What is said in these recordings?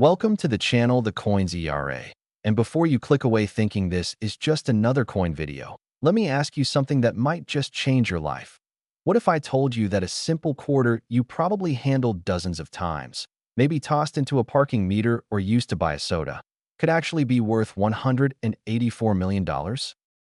Welcome to the channel The Coins ERA. And before you click away thinking this is just another coin video, let me ask you something that might just change your life. What if I told you that a simple quarter you probably handled dozens of times, maybe tossed into a parking meter or used to buy a soda, could actually be worth $184 million?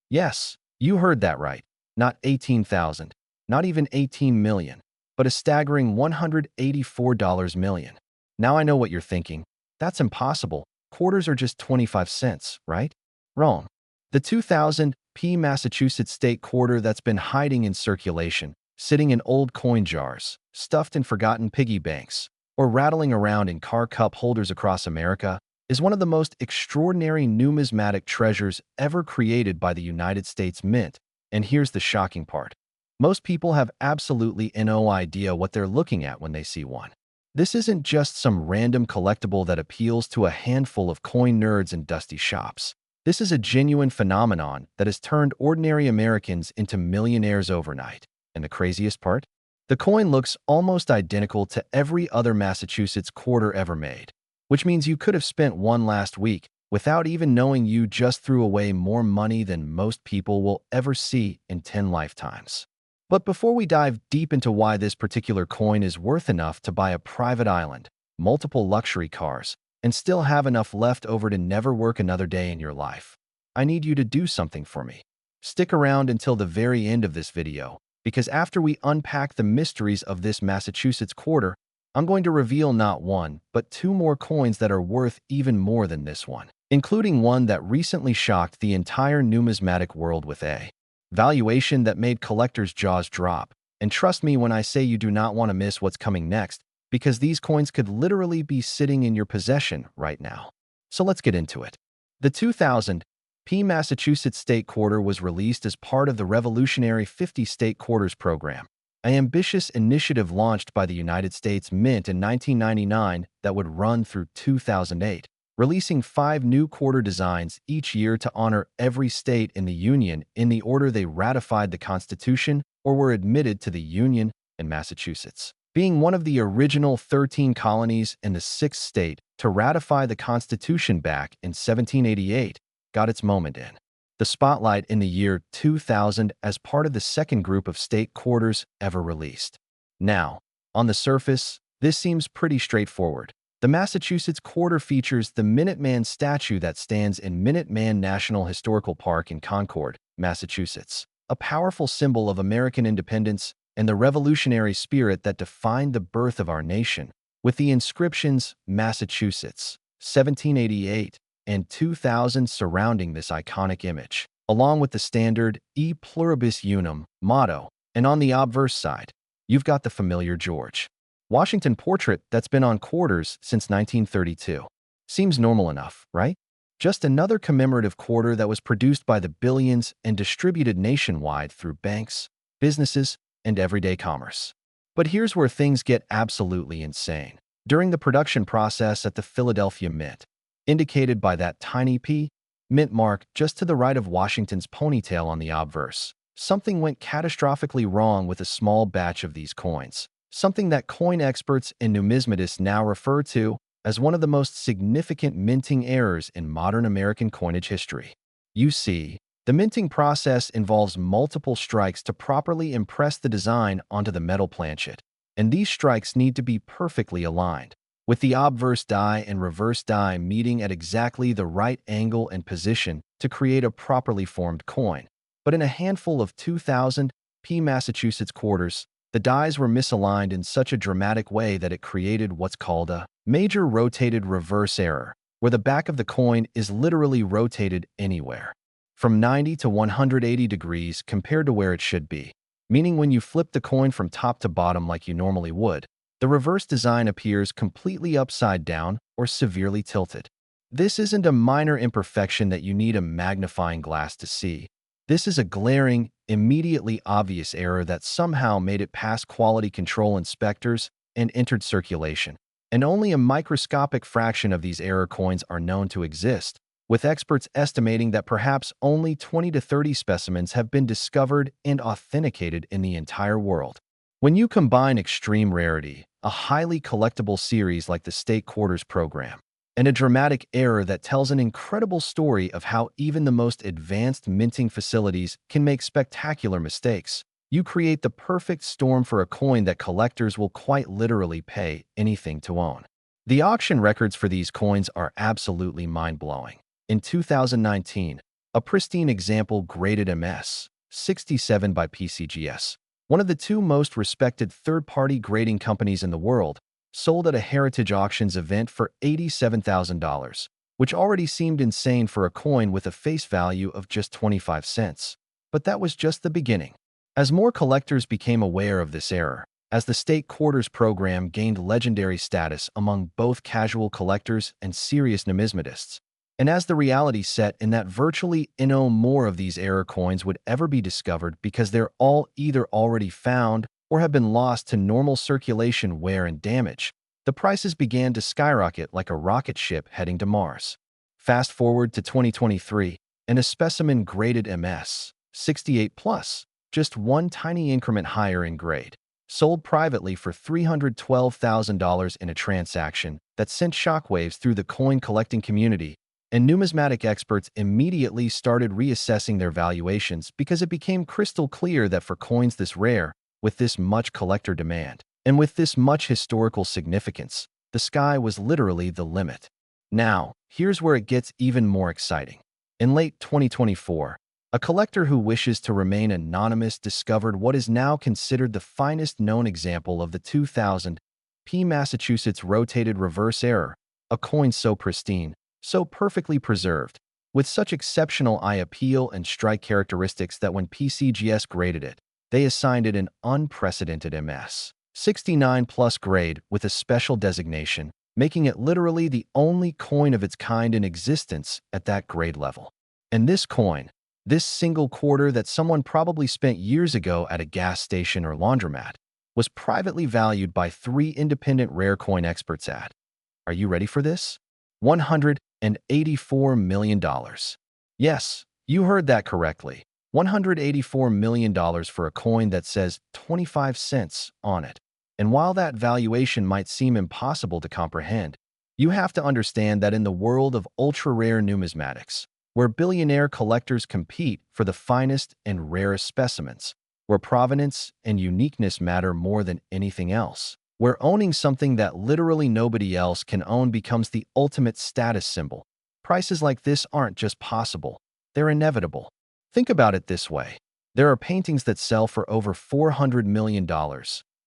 Yes, you heard that right. Not 18,000, not even 18 million, but a staggering $184 million. Now I know what you're thinking. That's impossible. Quarters are just 25 cents, right? Wrong. The 2000 Massachusetts state quarter that's been hiding in circulation, sitting in old coin jars, stuffed in forgotten piggy banks, or rattling around in car cup holders across America, is one of the most extraordinary numismatic treasures ever created by the United States Mint. And here's the shocking part. Most people have absolutely no idea what they're looking at when they see one. This isn't just some random collectible that appeals to a handful of coin nerds in dusty shops. This is a genuine phenomenon that has turned ordinary Americans into millionaires overnight. And the craziest part? The coin looks almost identical to every other Massachusetts quarter ever made, which means you could have spent one last week without even knowing you just threw away more money than most people will ever see in 10 lifetimes. But before we dive deep into why this particular coin is worth enough to buy a private island, multiple luxury cars, and still have enough left over to never work another day in your life, I need you to do something for me. Stick around until the very end of this video, because after we unpack the mysteries of this Massachusetts quarter, I'm going to reveal not one, but two more coins that are worth even more than this one, including one that recently shocked the entire numismatic world with a valuation that made collectors' jaws drop. And trust me when I say you do not want to miss what's coming next, because these coins could literally be sitting in your possession right now. So let's get into it. The 2000 Massachusetts state quarter was released as part of the revolutionary 50 state quarters program, an ambitious initiative launched by the United States Mint in 1999 that would run through 2008. Releasing 5 new quarter designs each year to honor every state in the Union in the order they ratified the Constitution or were admitted to the Union, in Massachusetts, being one of the original 13 colonies in the 6th state to ratify the Constitution back in 1788, got its moment in the spotlight in the year 2000 as part of the second group of state quarters ever released. Now, on the surface, this seems pretty straightforward. The Massachusetts quarter features the Minuteman statue that stands in Minuteman National Historical Park in Concord, Massachusetts, a powerful symbol of American independence and the revolutionary spirit that defined the birth of our nation, with the inscriptions Massachusetts, 1788, and 2000 surrounding this iconic image, along with the standard E Pluribus Unum motto. And on the obverse side, you've got the familiar George Washington portrait that's been on quarters since 1932. Seems normal enough, right? Just another commemorative quarter that was produced by the billions and distributed nationwide through banks, businesses, and everyday commerce. But here's where things get absolutely insane. During the production process at the Philadelphia Mint, indicated by that tiny P mint mark just to the right of Washington's ponytail on the obverse, something went catastrophically wrong with a small batch of these coins. Something that coin experts and numismatists now refer to as one of the most significant minting errors in modern American coinage history. You see, the minting process involves multiple strikes to properly impress the design onto the metal planchet, and these strikes need to be perfectly aligned, with the obverse die and reverse die meeting at exactly the right angle and position to create a properly formed coin. But in a handful of 2000 Massachusetts quarters, the dies were misaligned in such a dramatic way that it created what's called a major rotated reverse error, where the back of the coin is literally rotated anywhere from 90 to 180 degrees compared to where it should be, meaning when you flip the coin from top to bottom like you normally would, the reverse design appears completely upside down or severely tilted. This isn't a minor imperfection that you need a magnifying glass to see. This is a glaring, immediately obvious error that somehow made it past quality control inspectors and entered circulation. And only a microscopic fraction of these error coins are known to exist, with experts estimating that perhaps only 20 to 30 specimens have been discovered and authenticated in the entire world. When you combine extreme rarity, a highly collectible series like the State Quarters program, and a dramatic error that tells an incredible story of how even the most advanced minting facilities can make spectacular mistakes. You create the perfect storm for a coin that collectors will quite literally pay anything to own. The auction records for these coins are absolutely mind-blowing. In 2019, a pristine example graded MS 67 by PCGS, one of the two most respected third-party grading companies in the world, sold at a Heritage Auctions event for $87,000, which already seemed insane for a coin with a face value of just 25 cents. But that was just the beginning. As more collectors became aware of this error, as the state quarters program gained legendary status among both casual collectors and serious numismatists, and as the reality set in that virtually no more of these error coins would ever be discovered because they're all either already found or have been lost to normal circulation wear and damage, the prices began to skyrocket like a rocket ship heading to Mars. Fast forward to 2023, and a specimen graded MS 68 plus, just one tiny increment higher in grade, sold privately for $312,000 in a transaction that sent shockwaves through the coin collecting community, and numismatic experts immediately started reassessing their valuations because it became crystal clear that for coins this rare, with this much collector demand, and with this much historical significance, the sky was literally the limit. Now, here's where it gets even more exciting. In late 2024, a collector who wishes to remain anonymous discovered what is now considered the finest known example of the 2000 P Massachusetts rotated reverse error, a coin so pristine, so perfectly preserved, with such exceptional eye appeal and strike characteristics that when PCGS graded it, they assigned it an unprecedented MS 69 plus grade with a special designation, making it literally the only coin of its kind in existence at that grade level. And this coin, this single quarter that someone probably spent years ago at a gas station or laundromat, was privately valued by three independent rare coin experts at, are you ready for this? $184 million. Yes, you heard that correctly. $184 million for a coin that says 25 cents on it. And while that valuation might seem impossible to comprehend, you have to understand that in the world of ultra-rare numismatics, where billionaire collectors compete for the finest and rarest specimens, where provenance and uniqueness matter more than anything else, where owning something that literally nobody else can own becomes the ultimate status symbol, prices like this aren't just possible, they're inevitable. Think about it this way. There are paintings that sell for over $400 million,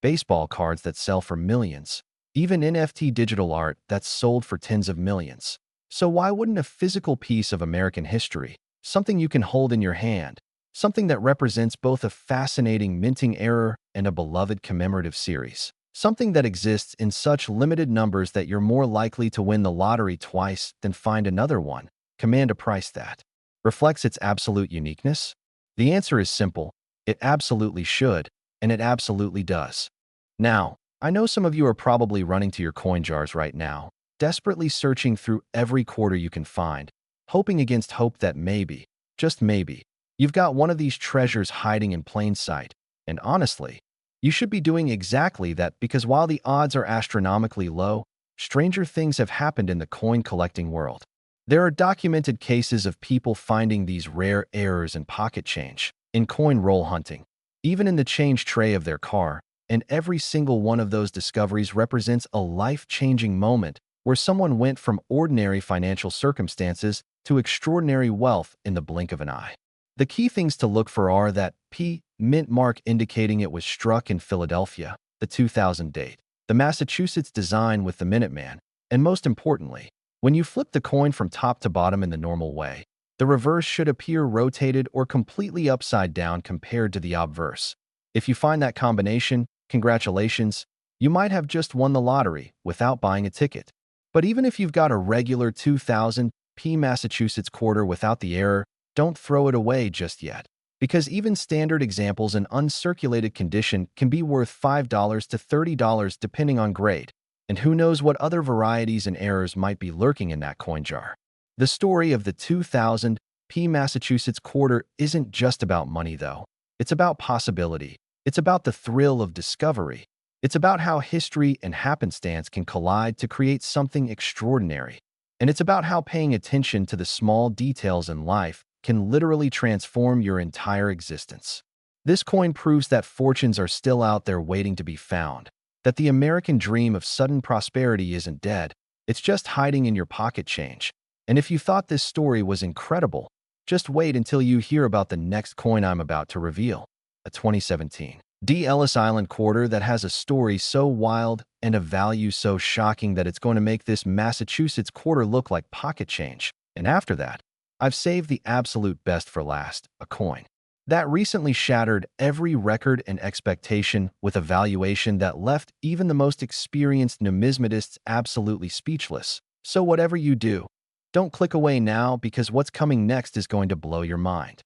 baseball cards that sell for millions, even NFT digital art that's sold for tens of millions. So why wouldn't a physical piece of American history, something you can hold in your hand, something that represents both a fascinating minting error and a beloved commemorative series, something that exists in such limited numbers that you're more likely to win the lottery twice than find another one, command a price that reflects its absolute uniqueness? The answer is simple. It absolutely should, and it absolutely does. Now, I know some of you are probably running to your coin jars right now, desperately searching through every quarter you can find, hoping against hope that maybe, just maybe, you've got one of these treasures hiding in plain sight. And honestly, you should be doing exactly that because while the odds are astronomically low, stranger things have happened in the coin collecting world. There are documented cases of people finding these rare errors in pocket change, in coin roll hunting, even in the change tray of their car, and every single one of those discoveries represents a life-changing moment where someone went from ordinary financial circumstances to extraordinary wealth in the blink of an eye. The key things to look for are that P mint mark indicating it was struck in Philadelphia, the 2000 date, the Massachusetts design with the Minuteman, and most importantly, when you flip the coin from top to bottom in the normal way, the reverse should appear rotated or completely upside down compared to the obverse. If you find that combination, congratulations, you might have just won the lottery without buying a ticket. But even if you've got a regular 2000 P Massachusetts quarter without the error, don't throw it away just yet. Because even standard examples in uncirculated condition can be worth $5 to $30 depending on grade. And who knows what other varieties and errors might be lurking in that coin jar. The story of the 2000 P Massachusetts quarter isn't just about money though. It's about possibility. It's about the thrill of discovery. It's about how history and happenstance can collide to create something extraordinary. And it's about how paying attention to the small details in life can literally transform your entire existence. This coin proves that fortunes are still out there waiting to be found, that the American dream of sudden prosperity isn't dead, it's just hiding in your pocket change. And if you thought this story was incredible, just wait until you hear about the next coin I'm about to reveal, a 2017 Ellis Island quarter that has a story so wild and a value so shocking that it's going to make this Massachusetts quarter look like pocket change. And after that, I've saved the absolute best for last, a coin that recently shattered every record and expectation with a valuation that left even the most experienced numismatists absolutely speechless. So whatever you do, don't click away now because what's coming next is going to blow your mind.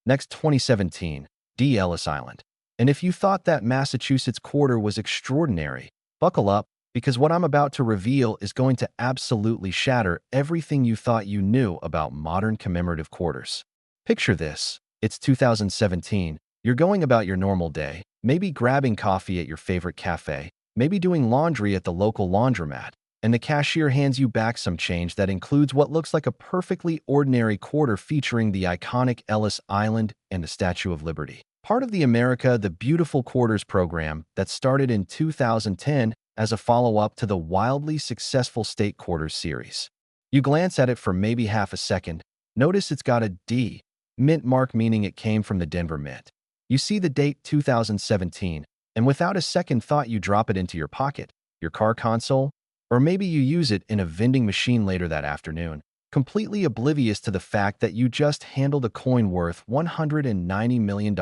Next, 2017, Ellis Island. And if you thought that Massachusetts quarter was extraordinary, buckle up because what I'm about to reveal is going to absolutely shatter everything you thought you knew about modern commemorative quarters. Picture this. It's 2017. You're going about your normal day, maybe grabbing coffee at your favorite cafe, maybe doing laundry at the local laundromat, and the cashier hands you back some change that includes what looks like a perfectly ordinary quarter featuring the iconic Ellis Island and the Statue of Liberty. Part of the America the Beautiful Quarters program that started in 2010 as a follow-up to the wildly successful State Quarters series. You glance at it for maybe half a second, notice it's got a D, mint mark meaning it came from the Denver Mint. You see the date 2017, and without a second thought you drop it into your pocket, your car console, or maybe you use it in a vending machine later that afternoon, completely oblivious to the fact that you just handled a coin worth $190 million.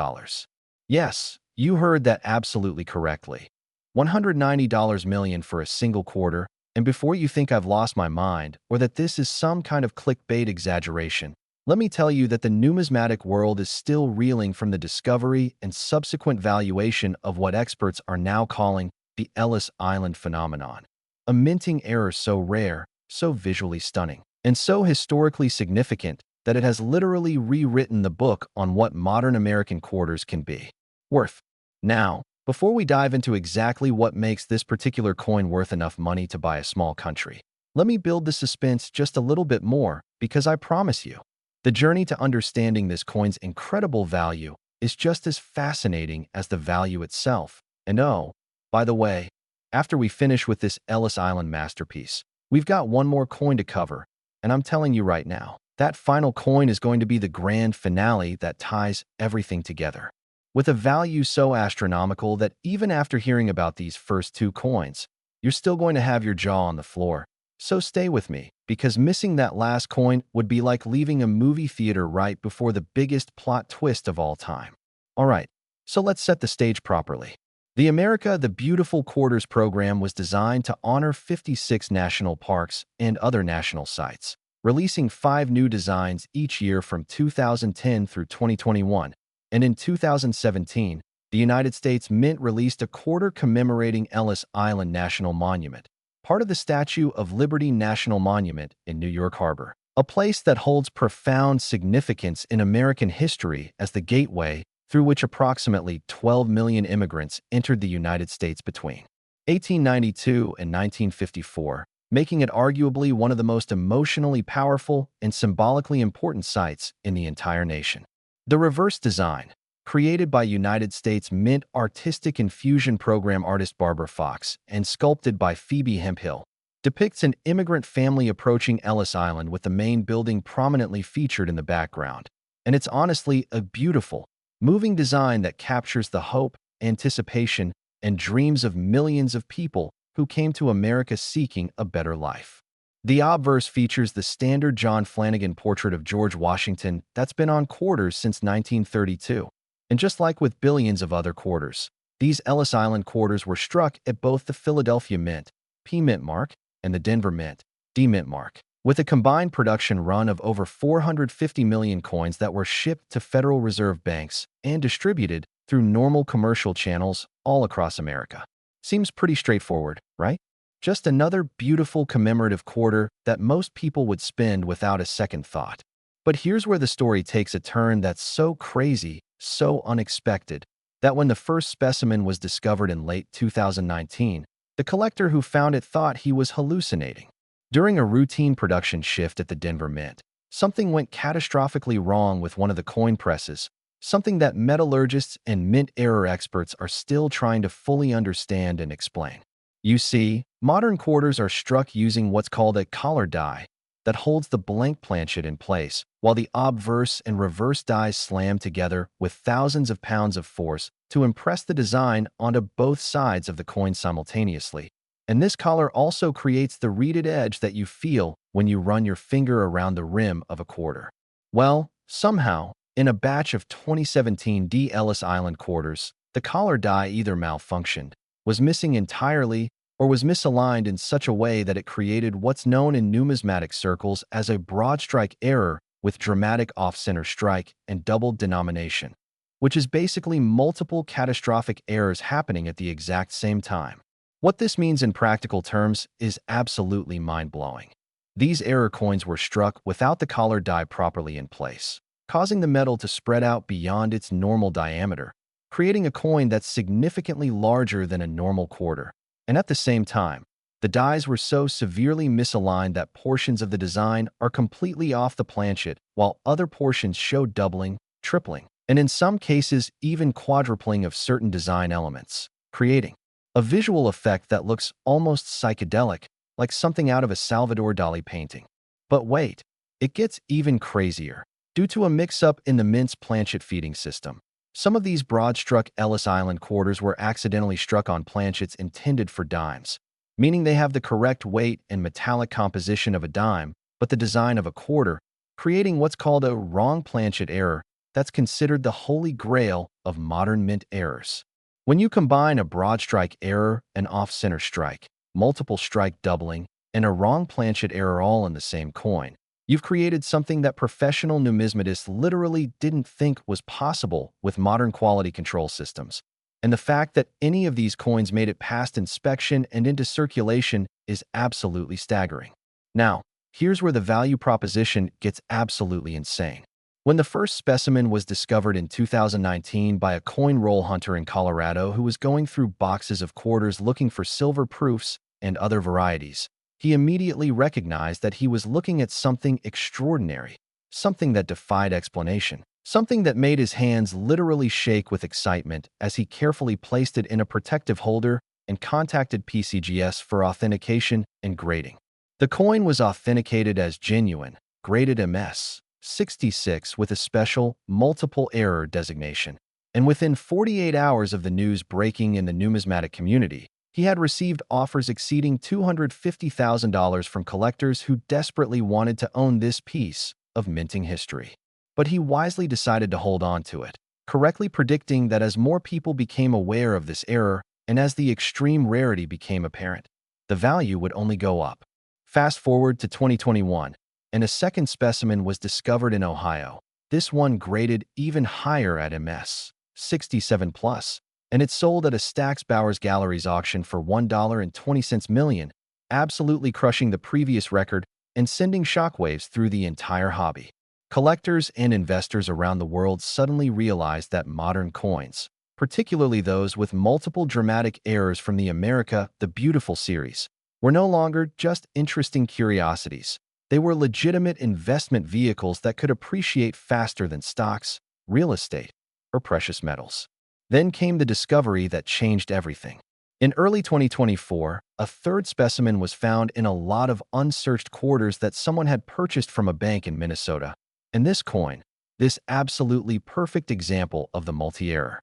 Yes, you heard that absolutely correctly. $190 million for a single quarter, and before you think I've lost my mind or that this is some kind of clickbait exaggeration, let me tell you that the numismatic world is still reeling from the discovery and subsequent valuation of what experts are now calling the Ellis Island phenomenon. A minting error so rare, so visually stunning, and so historically significant that it has literally rewritten the book on what modern American quarters can be worth. Now, before we dive into exactly what makes this particular coin worth enough money to buy a small country, let me build the suspense just a little bit more because I promise you, the journey to understanding this coin's incredible value is just as fascinating as the value itself. And oh, by the way, after we finish with this Ellis Island masterpiece, we've got one more coin to cover, and I'm telling you right now, that final coin is going to be the grand finale that ties everything together. With a value so astronomical that even after hearing about these first two coins, you're still going to have your jaw on the floor. So stay with me, because missing that last coin would be like leaving a movie theater right before the biggest plot twist of all time. Alright, so let's set the stage properly. The America the Beautiful Quarters program was designed to honor 56 national parks and other national sites, releasing 5 new designs each year from 2010 through 2021. And in 2017, the United States Mint released a quarter commemorating Ellis Island National Monument, part of the Statue of Liberty National Monument in New York Harbor, a place that holds profound significance in American history as the gateway through which approximately 12 million immigrants entered the United States between 1892 and 1954, making it arguably one of the most emotionally powerful and symbolically important sites in the entire nation. The reverse design, created by United States Mint Artistic Infusion Program artist Barbara Fox and sculpted by Phoebe Hemphill, depicts an immigrant family approaching Ellis Island with the main building prominently featured in the background. And it's honestly a beautiful, moving design that captures the hope, anticipation, and dreams of millions of people who came to America seeking a better life. The obverse features the standard John Flanagan portrait of George Washington that's been on quarters since 1932. And just like with billions of other quarters, these Ellis Island quarters were struck at both the Philadelphia Mint, P Mint mark, and the Denver Mint, D Mint mark, with a combined production run of over 450 million coins that were shipped to Federal Reserve banks and distributed through normal commercial channels all across America. Seems pretty straightforward, right? Just another beautiful commemorative quarter that most people would spend without a second thought. But here's where the story takes a turn that's so crazy, so unexpected, that when the first specimen was discovered in late 2019, the collector who found it thought he was hallucinating. During a routine production shift at the Denver Mint, something went catastrophically wrong with one of the coin presses, something that metallurgists and mint error experts are still trying to fully understand and explain. You see, modern quarters are struck using what's called a collar die that holds the blank planchet in place, while the obverse and reverse dies slam together with thousands of pounds of force to impress the design onto both sides of the coin simultaneously. And this collar also creates the reeded edge that you feel when you run your finger around the rim of a quarter. Well, somehow, in a batch of 2017 Ellis Island quarters, the collar die either malfunctioned, was missing entirely, or was misaligned in such a way that it created what's known in numismatic circles as a broadstrike error with dramatic off-center strike and doubled denomination, which is basically multiple catastrophic errors happening at the exact same time. What this means in practical terms is absolutely mind-blowing. These error coins were struck without the collar die properly in place, causing the metal to spread out beyond its normal diameter, creating a coin that's significantly larger than a normal quarter. And at the same time, the dies were so severely misaligned that portions of the design are completely off the planchet, while other portions show doubling, tripling, and in some cases even quadrupling of certain design elements, creating a visual effect that looks almost psychedelic, like something out of a Salvador Dali painting. But wait, it gets even crazier. Due to a mix-up in the Mint's planchet feeding system, some of these broad-struck Ellis Island quarters were accidentally struck on planchets intended for dimes, meaning they have the correct weight and metallic composition of a dime, but the design of a quarter, creating what's called a wrong planchet error that's considered the holy grail of modern mint errors. When you combine a broad-strike error, an off-center strike, multiple strike doubling, and a wrong planchet error all in the same coin, you've created something that professional numismatists literally didn't think was possible with modern quality control systems. And the fact that any of these coins made it past inspection and into circulation is absolutely staggering. Now, here's where the value proposition gets absolutely insane. When the first specimen was discovered in 2019 by a coin roll hunter in Colorado who was going through boxes of quarters looking for silver proofs and other varieties, he immediately recognized that he was looking at something extraordinary, something that defied explanation, something that made his hands literally shake with excitement as he carefully placed it in a protective holder and contacted PCGS for authentication and grading. The coin was authenticated as genuine, graded MS-66 with a special multiple error designation, and within 48 hours of the news breaking in the numismatic community, he had received offers exceeding $250,000 from collectors who desperately wanted to own this piece of minting history. But he wisely decided to hold on to it, correctly predicting that as more people became aware of this error and as the extreme rarity became apparent, the value would only go up. Fast forward to 2021, and a second specimen was discovered in Ohio. This one graded even higher at MS-67+, and it sold at a Stack's Bowers Galleries auction for $1.20 million, absolutely crushing the previous record and sending shockwaves through the entire hobby. Collectors and investors around the world suddenly realized that modern coins, particularly those with multiple dramatic errors from the America the Beautiful series, were no longer just interesting curiosities. They were legitimate investment vehicles that could appreciate faster than stocks, real estate, or precious metals. Then came the discovery that changed everything. In early 2024, a third specimen was found in a lot of unsearched quarters that someone had purchased from a bank in Minnesota. And this coin, this absolutely perfect example of the multi-error.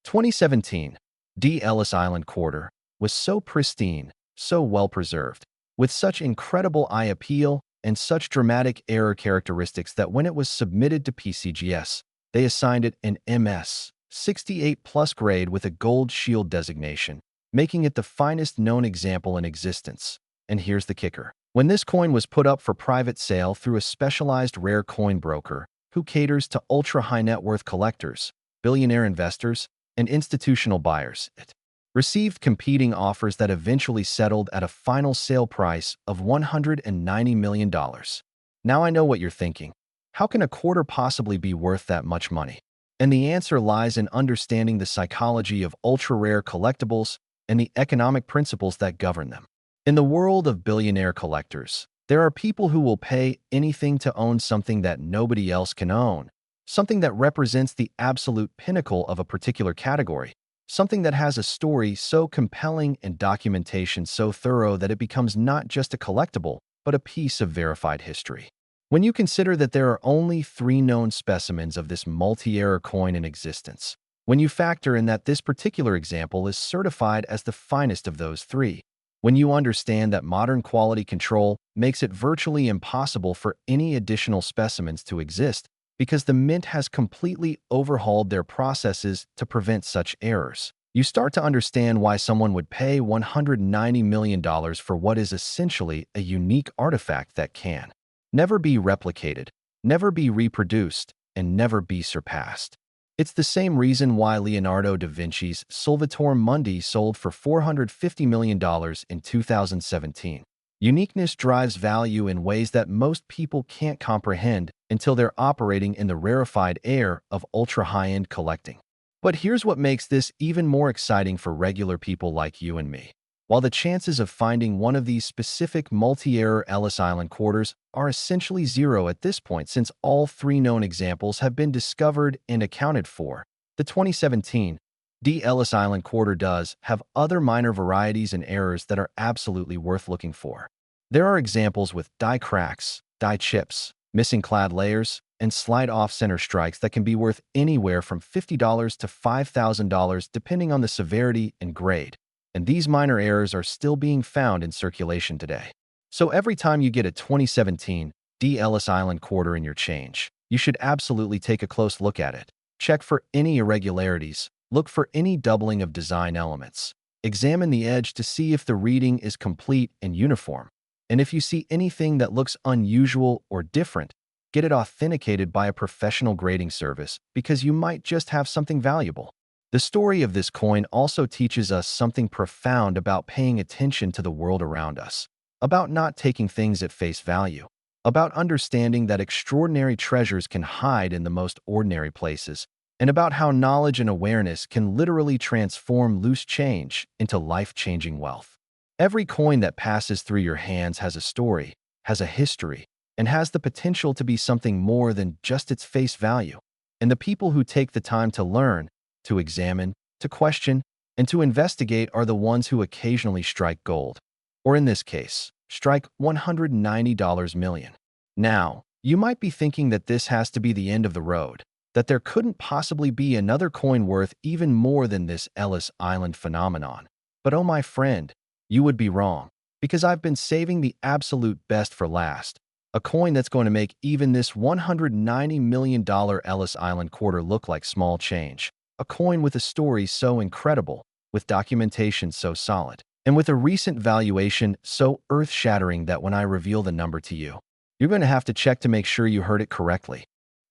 2017 Ellis Island quarter was so pristine, so well-preserved, with such incredible eye appeal and such dramatic error characteristics that when it was submitted to PCGS, they assigned it an MS-68+ grade with a gold shield designation, making it the finest known example in existence. And here's the kicker. When this coin was put up for private sale through a specialized rare coin broker who caters to ultra-high net worth collectors, billionaire investors, and institutional buyers, it received competing offers that eventually settled at a final sale price of $190 million. Now I know what you're thinking. How can a quarter possibly be worth that much money? And the answer lies in understanding the psychology of ultra-rare collectibles and the economic principles that govern them. In the world of billionaire collectors, There are people who will pay anything to own something that nobody else can own, something that represents the absolute pinnacle of a particular category, something that has a story so compelling and documentation so thorough that it becomes not just a collectible, but a piece of verified history. When you consider that there are only 3 known specimens of this multi-era coin in existence, when you factor in that this particular example is certified as the finest of those 3, when you understand that modern quality control makes it virtually impossible for any additional specimens to exist because the mint has completely overhauled their processes to prevent such errors, you start to understand why someone would pay $190 million for what is essentially a unique artifact that can never be replicated, never be reproduced, and never be surpassed. It's the same reason why Leonardo da Vinci's Solvitor Mundi sold for $450 million in 2017. Uniqueness drives value in ways that most people can't comprehend until they're operating in the rarefied air of ultra-high-end collecting. But here's what makes this even more exciting for regular people like you and me. While the chances of finding one of these specific multi-era Ellis Island quarters are essentially zero at this point since all 3 known examples have been discovered and accounted for, the 2017 Ellis Island quarter does have other minor varieties and errors that are absolutely worth looking for. There are examples with die cracks, die chips, missing clad layers, and slight off-center strikes that can be worth anywhere from $50 to $5,000 depending on the severity and grade. And these minor errors are still being found in circulation today. So every time you get a 2017 Ellis Island quarter in your change, you should absolutely take a close look at it. Check for any irregularities, look for any doubling of design elements. Examine the edge to see if the reading is complete and uniform. And if you see anything that looks unusual or different, get it authenticated by a professional grading service because you might just have something valuable. The story of this coin also teaches us something profound about paying attention to the world around us, about not taking things at face value, about understanding that extraordinary treasures can hide in the most ordinary places, and about how knowledge and awareness can literally transform loose change into life-changing wealth. Every coin that passes through your hands has a story, has a history, and has the potential to be something more than just its face value. And the people who take the time to learn, to examine, to question, and to investigate are the ones who occasionally strike gold. Or in this case, strike $190 million. Now, you might be thinking that this has to be the end of the road, that there couldn't possibly be another coin worth even more than this Ellis Island phenomenon. But oh my friend, you would be wrong, because I've been saving the absolute best for last, a coin that's going to make even this $190 million Ellis Island quarter look like small change. A coin with a story so incredible, with documentation so solid, and with a recent valuation so earth-shattering that when I reveal the number to you, you're going to have to check to make sure you heard it correctly.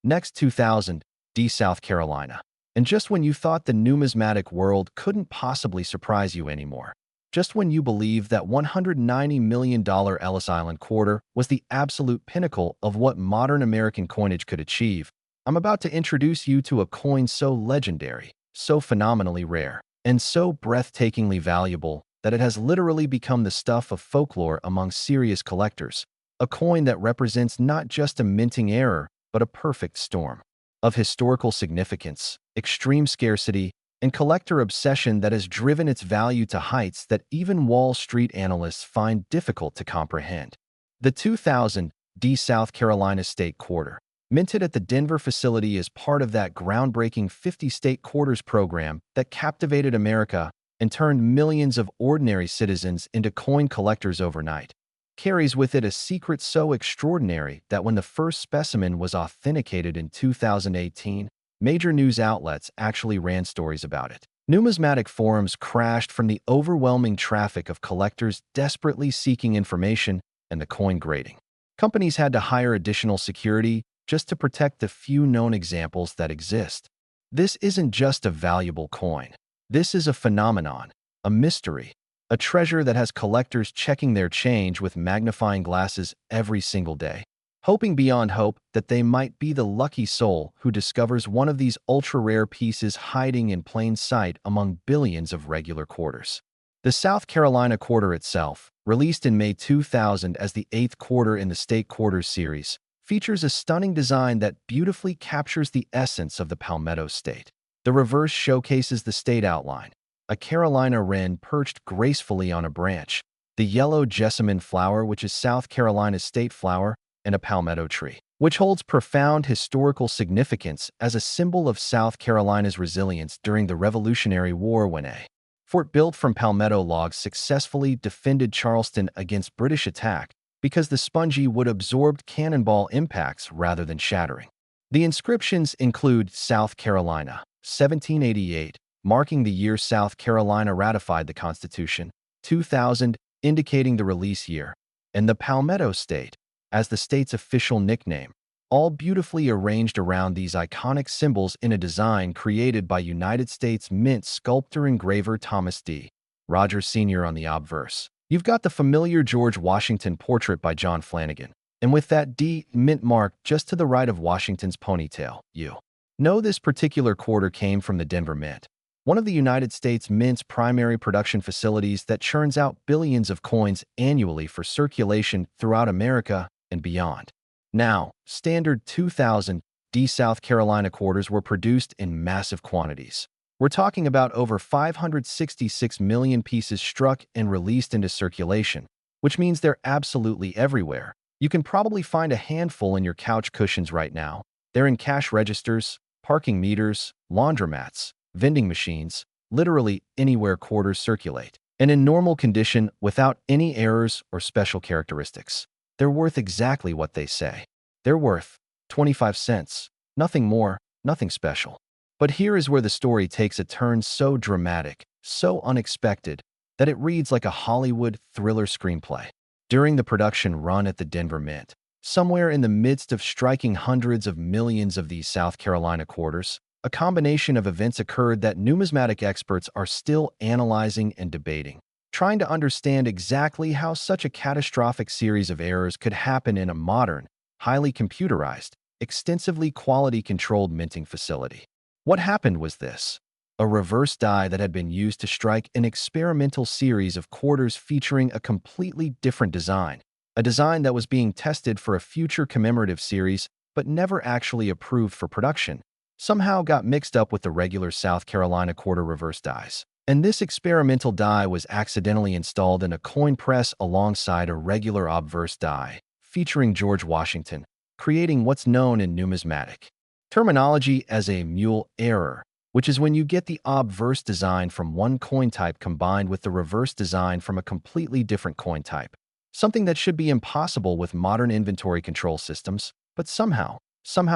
Next, 2000 South Carolina. And just when you thought the numismatic world couldn't possibly surprise you anymore, just when you believed that $190 million Ellis Island quarter was the absolute pinnacle of what modern American coinage could achieve, I'm about to introduce you to a coin so legendary, so phenomenally rare, and so breathtakingly valuable that it has literally become the stuff of folklore among serious collectors. A coin that represents not just a minting error, but a perfect storm of historical significance, extreme scarcity, and collector obsession that has driven its value to heights that even Wall Street analysts find difficult to comprehend. The 2000 South Carolina State Quarter, minted at the Denver facility as part of that groundbreaking 50-state quarters program that captivated America and turned millions of ordinary citizens into coin collectors overnight, carries with it a secret so extraordinary that when the first specimen was authenticated in 2018, major news outlets actually ran stories about it. Numismatic forums crashed from the overwhelming traffic of collectors desperately seeking information and the coin grading. Companies had to hire additional security just to protect the few known examples that exist. This isn't just a valuable coin. This is a phenomenon, a mystery, a treasure that has collectors checking their change with magnifying glasses every single day, hoping beyond hope that they might be the lucky soul who discovers one of these ultra-rare pieces hiding in plain sight among billions of regular quarters. The South Carolina quarter itself, released in May 2000 as the 8th quarter in the State Quarters series, features a stunning design that beautifully captures the essence of the Palmetto State. The reverse showcases the state outline, a Carolina wren perched gracefully on a branch, the yellow jessamine flower, which is South Carolina's state flower, and a palmetto tree, which holds profound historical significance as a symbol of South Carolina's resilience during the Revolutionary War when a fort built from palmetto logs successfully defended Charleston against British attack because the spongy wood absorbed cannonball impacts rather than shattering. The inscriptions include South Carolina, 1788, marking the year South Carolina ratified the Constitution, 2000, indicating the release year, and the Palmetto State, as the state's official nickname, all beautifully arranged around these iconic symbols in a design created by United States Mint sculptor engraver Thomas D. Rogers Sr. on the obverse. You've got the familiar George Washington portrait by John Flanagan, and with that D. Mint mark just to the right of Washington's ponytail, you know this particular quarter came from the Denver Mint, one of the United States Mint's primary production facilities that churns out billions of coins annually for circulation throughout America and beyond. Now, standard 2000 D South Carolina quarters were produced in massive quantities. We're talking about over 566 million pieces struck and released into circulation, which means they're absolutely everywhere. You can probably find a handful in your couch cushions right now. They're in cash registers, parking meters, laundromats, vending machines, literally anywhere quarters circulate. And in normal condition, without any errors or special characteristics, they're worth exactly what they say. They're worth 25 cents. Nothing more, nothing special. But here is where the story takes a turn so dramatic, so unexpected, that it reads like a Hollywood thriller screenplay. During the production run at the Denver Mint, somewhere in the midst of striking hundreds of millions of these South Carolina quarters, a combination of events occurred that numismatic experts are still analyzing and debating, trying to understand exactly how such a catastrophic series of errors could happen in a modern, highly computerized, extensively quality-controlled minting facility. What happened was this: a reverse die that had been used to strike an experimental series of quarters featuring a completely different design, a design that was being tested for a future commemorative series but never actually approved for production, somehow got mixed up with the regular South Carolina quarter reverse dies. And this experimental die was accidentally installed in a coin press alongside a regular obverse die, featuring George Washington, creating what's known in numismatic terminology as a mule error, which is when you get the obverse design from one coin type combined with the reverse design from a completely different coin type. Something that should be impossible with modern inventory control systems, but somehow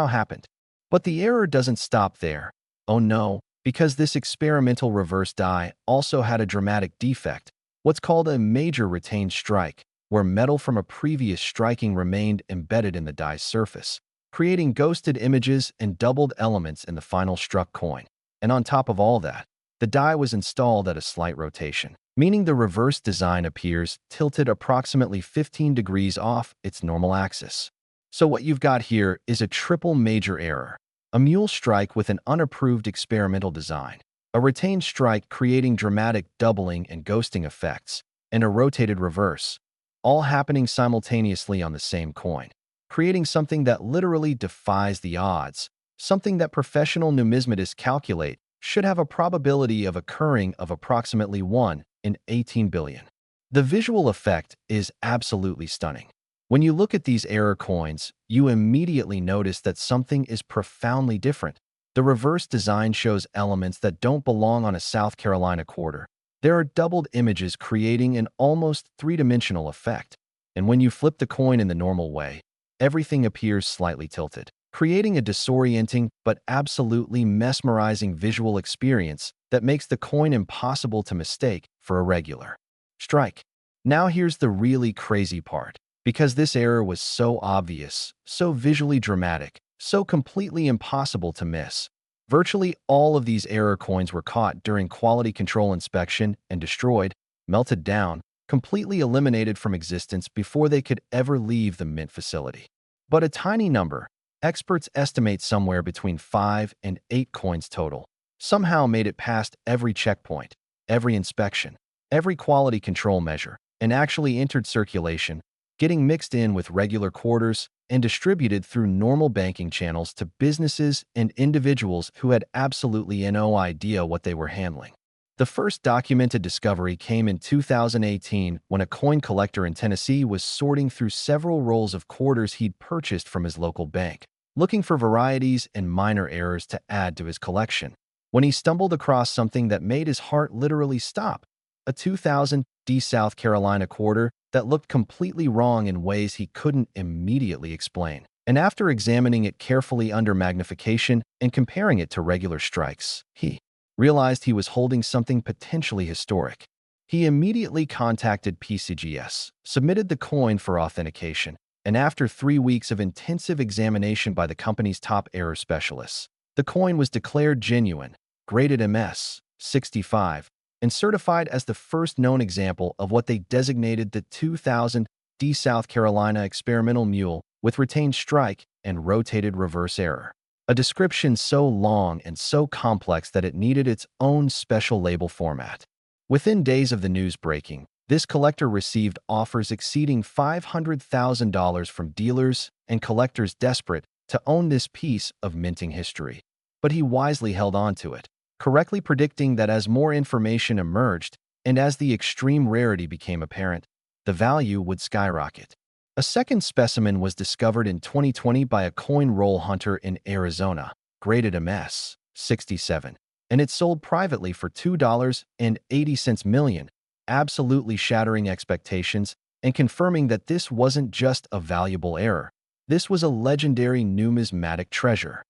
happened. But the error doesn't stop there. Oh no, because this experimental reverse die also had a dramatic defect, what's called a major retained strike, where metal from a previous striking remained embedded in the die's surface, creating ghosted images and doubled elements in the final struck coin. And on top of all that, the die was installed at a slight rotation, meaning the reverse design appears tilted approximately 15 degrees off its normal axis. So what you've got here is a triple major error: a mule strike with an unapproved experimental design, a retained strike creating dramatic doubling and ghosting effects, and a rotated reverse, all happening simultaneously on the same coin, creating something that literally defies the odds, something that professional numismatists calculate should have a probability of occurring of approximately 1 in 18 billion. The visual effect is absolutely stunning. When you look at these error coins, you immediately notice that something is profoundly different. The reverse design shows elements that don't belong on a South Carolina quarter. There are doubled images creating an almost three-dimensional effect. And when you flip the coin in the normal way, everything appears slightly tilted, creating a disorienting but absolutely mesmerizing visual experience that makes the coin impossible to mistake for a regular strike. Now here's the really crazy part. Because this error was so obvious, so visually dramatic, so completely impossible to miss, virtually all of these error coins were caught during quality control inspection and destroyed, melted down, completely eliminated from existence before they could ever leave the mint facility. But a tiny number, experts estimate somewhere between 5 and 8 coins total, somehow made it past every checkpoint, every inspection, every quality control measure, and actually entered circulation, getting mixed in with regular quarters and distributed through normal banking channels to businesses and individuals who had absolutely no idea what they were handling. The first documented discovery came in 2018 when a coin collector in Tennessee was sorting through several rolls of quarters he'd purchased from his local bank, looking for varieties and minor errors to add to his collection, when he stumbled across something that made his heart literally stop: a 2000 South Carolina quarter that looked completely wrong in ways he couldn't immediately explain. And after examining it carefully under magnification and comparing it to regular strikes, he realized he was holding something potentially historic. He immediately contacted PCGS, submitted the coin for authentication, and after 3 weeks of intensive examination by the company's top error specialists, the coin was declared genuine, graded MS 65, and certified as the first known example of what they designated the 2000 South Carolina experimental mule with retained strike and rotated reverse error. A description so long and so complex that it needed its own special label format. Within days of the news breaking, this collector received offers exceeding $500,000 from dealers and collectors desperate to own this piece of minting history. But he wisely held on to it, correctly predicting that as more information emerged and as the extreme rarity became apparent, the value would skyrocket. A second specimen was discovered in 2020 by a coin roll hunter in Arizona, graded MS 67, and it sold privately for $2.80 million, absolutely shattering expectations and confirming that this wasn't just a valuable error. This was a legendary numismatic treasure.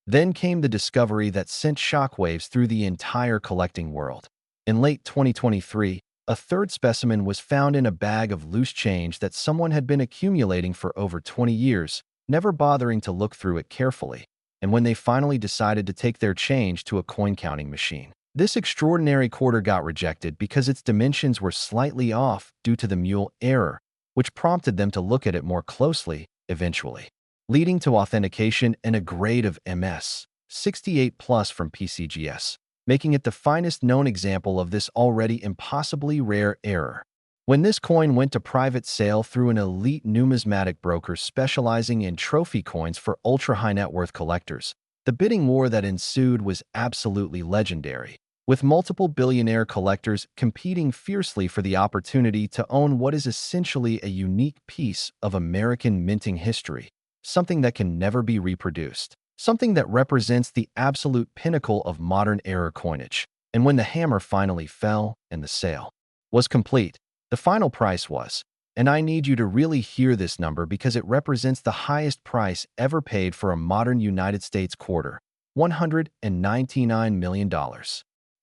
Then came the discovery that sent shockwaves through the entire collecting world. In late 2023, a third specimen was found in a bag of loose change that someone had been accumulating for over 20 years, never bothering to look through it carefully. And when they finally decided to take their change to a coin-counting machine, this extraordinary quarter got rejected because its dimensions were slightly off due to the mule error, which prompted them to look at it more closely, eventually leading to authentication and a grade of MS 68 plus from PCGS, making it the finest known example of this already impossibly rare error. When this coin went to private sale through an elite numismatic broker specializing in trophy coins for ultra-high net worth collectors, the bidding war that ensued was absolutely legendary, with multiple billionaire collectors competing fiercely for the opportunity to own what is essentially a unique piece of American minting history, something that can never be reproduced, something that represents the absolute pinnacle of modern era coinage. And when the hammer finally fell and the sale was complete, the final price was, and I need you to really hear this number because it represents the highest price ever paid for a modern United States quarter: $199 million.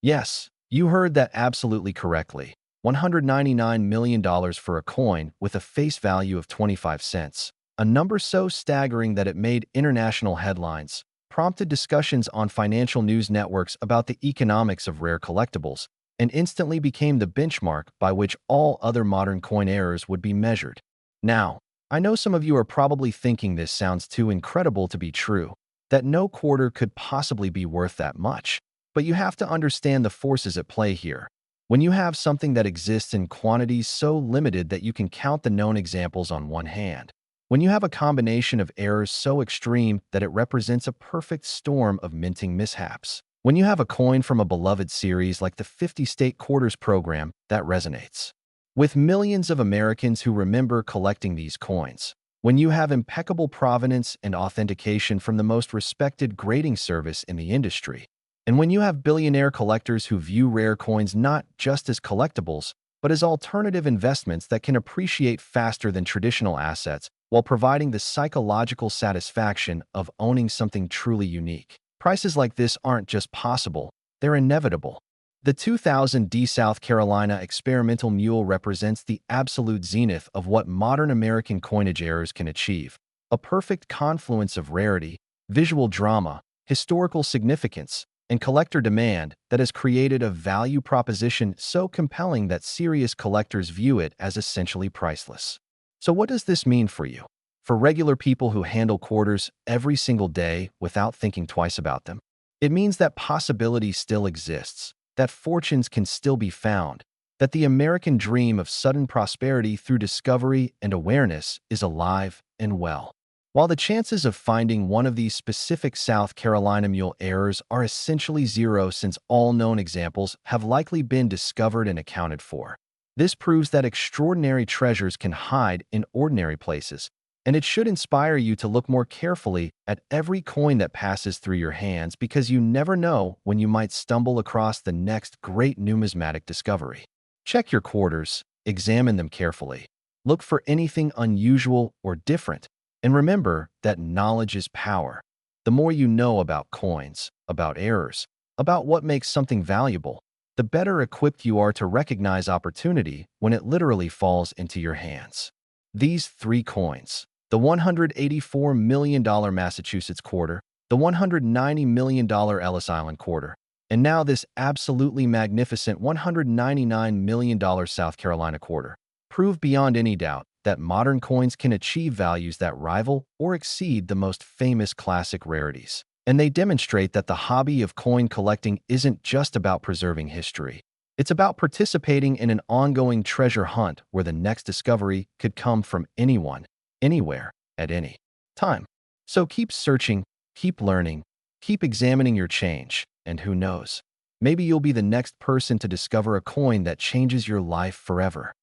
Yes, you heard that absolutely correctly. $199 million for a coin with a face value of 25 cents. A number so staggering that it made international headlines, prompted discussions on financial news networks about the economics of rare collectibles, and instantly became the benchmark by which all other modern coin errors would be measured. Now, I know some of you are probably thinking this sounds too incredible to be true, that no quarter could possibly be worth that much. But you have to understand the forces at play here. When you have something that exists in quantities so limited that you can count the known examples on one hand, when you have a combination of errors so extreme that it represents a perfect storm of minting mishaps, when you have a coin from a beloved series like the 50-state quarters program that resonates with millions of Americans who remember collecting these coins, when you have impeccable provenance and authentication from the most respected grading service in the industry, and when you have billionaire collectors who view rare coins not just as collectibles, but as alternative investments that can appreciate faster than traditional assets while providing the psychological satisfaction of owning something truly unique. Prices like this aren't just possible, they're inevitable. The 2000 South Carolina experimental mule represents the absolute zenith of what modern American coinage errors can achieve: a perfect confluence of rarity, visual drama, historical significance, and collector demand that has created a value proposition so compelling that serious collectors view it as essentially priceless. So what does this mean for you? For regular people who handle quarters every single day without thinking twice about them? It means that possibility still exists, that fortunes can still be found, that the American dream of sudden prosperity through discovery and awareness is alive and well. While the chances of finding one of these specific South Carolina mule errors are essentially zero since all known examples have likely been discovered and accounted for. This proves that extraordinary treasures can hide in ordinary places, and it should inspire you to look more carefully at every coin that passes through your hands because you never know when you might stumble across the next great numismatic discovery. Check your quarters, examine them carefully. Look for anything unusual or different, and remember that knowledge is power. The more you know about coins, about errors, about what makes something valuable, the better equipped you are to recognize opportunity when it literally falls into your hands. These three coins, the $184 million Massachusetts quarter, the $190 million Ellis Island quarter, and now this absolutely magnificent $199 million South Carolina quarter, prove beyond any doubt that modern coins can achieve values that rival or exceed the most famous classic rarities. And they demonstrate that the hobby of coin collecting isn't just about preserving history. It's about participating in an ongoing treasure hunt where the next discovery could come from anyone, anywhere, at any time. So keep searching, keep learning, keep examining your change, and who knows, maybe you'll be the next person to discover a coin that changes your life forever.